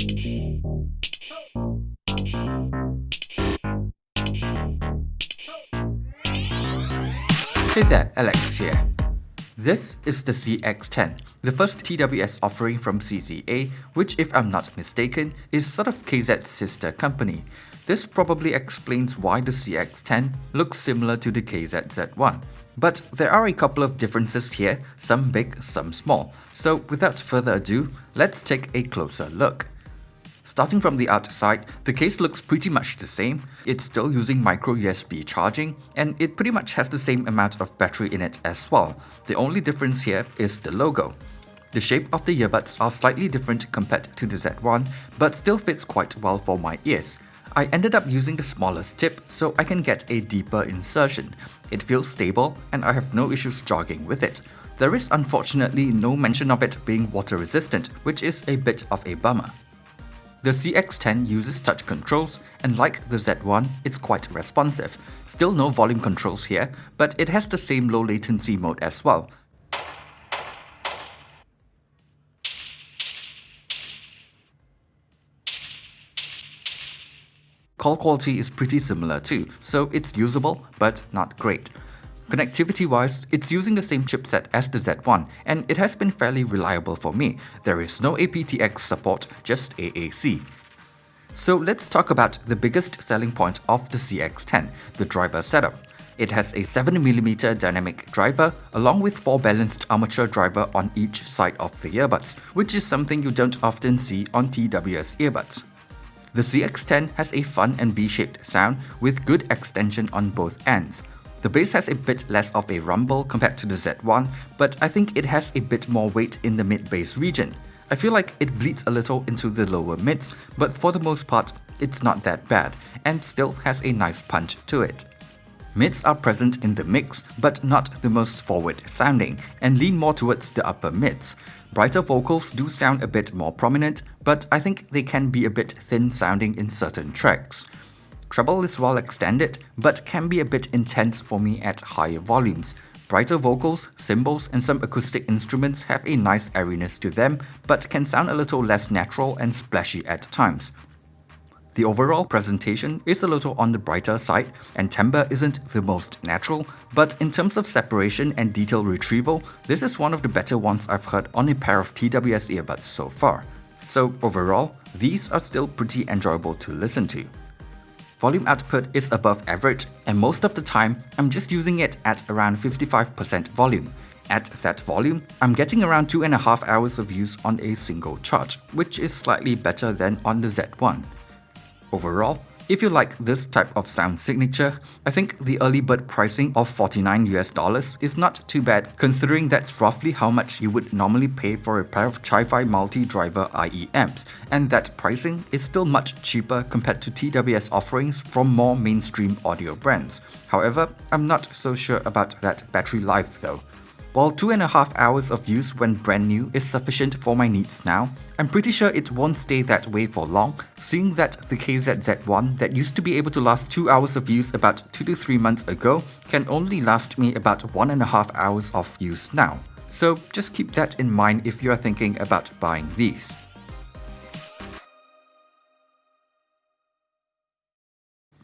Hey there, Alex here. This is the CX10, the first TWS offering from CCA, which if I'm not mistaken, is sort of KZ's sister company. This probably explains why the CX10 looks similar to the KZ-Z1. But there are a couple of differences here, some big, some small. So without further ado, let's take a closer look. Starting from the outside, the case looks pretty much the same. It's still using micro USB charging, and it pretty much has the same amount of battery in it as well. The only difference here is the logo. The shape of the earbuds are slightly different compared to the Z1, but still fits quite well for my ears. I ended up using the smallest tip so I can get a deeper insertion. It feels stable and I have no issues jogging with it. There is unfortunately no mention of it being water resistant, which is a bit of a bummer. The CX10 uses touch controls, and like the Z1, it's quite responsive. Still no volume controls here, but it has the same low latency mode as well. Call quality is pretty similar too, so it's usable, but not great. Connectivity-wise, it's using the same chipset as the Z1, and it has been fairly reliable for me. There is no aptX support, just AAC. So let's talk about the biggest selling point of the CX10, the driver setup. It has a 7mm dynamic driver, along with 4 balanced armature driver on each side of the earbuds, which is something you don't often see on TWS earbuds. The CX10 has a fun and V-shaped sound with good extension on both ends. The bass has a bit less of a rumble compared to the Z1, but I think it has a bit more weight in the mid-bass region. I feel like it bleeds a little into the lower mids, but for the most part, it's not that bad, and still has a nice punch to it. Mids are present in the mix, but not the most forward sounding, and lean more towards the upper mids. Brighter vocals do sound a bit more prominent, but I think they can be a bit thin sounding in certain tracks. Treble is well extended, but can be a bit intense for me at higher volumes. Brighter vocals, cymbals, and some acoustic instruments have a nice airiness to them, but can sound a little less natural and splashy at times. The overall presentation is a little on the brighter side, and timbre isn't the most natural, but in terms of separation and detail retrieval, this is one of the better ones I've heard on a pair of TWS earbuds so far. So overall, these are still pretty enjoyable to listen to. Volume output is above average, and most of the time, I'm just using it at around 55% volume. At that volume, I'm getting around 2.5 hours of use on a single charge, which is slightly better than on the Z1. Overall, if you like this type of sound signature, I think the early bird pricing of $49 is not too bad, considering that's roughly how much you would normally pay for a pair of Chi-Fi multi-driver IE amps, and that pricing is still much cheaper compared to TWS offerings from more mainstream audio brands. However, I'm not so sure about that battery life though. While 2.5 hours of use when brand new is sufficient for my needs now, I'm pretty sure it won't stay that way for long, seeing that the KZ-Z1 that used to be able to last 2 hours of use about 2 to 3 months ago can only last me about 1.5 hours of use now. So just keep that in mind if you're thinking about buying these.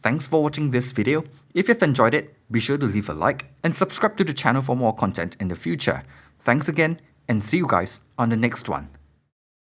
Thanks for watching this video. If you've enjoyed it, be sure to leave a like and subscribe to the channel for more content in the future. Thanks again, and see you guys on the next one.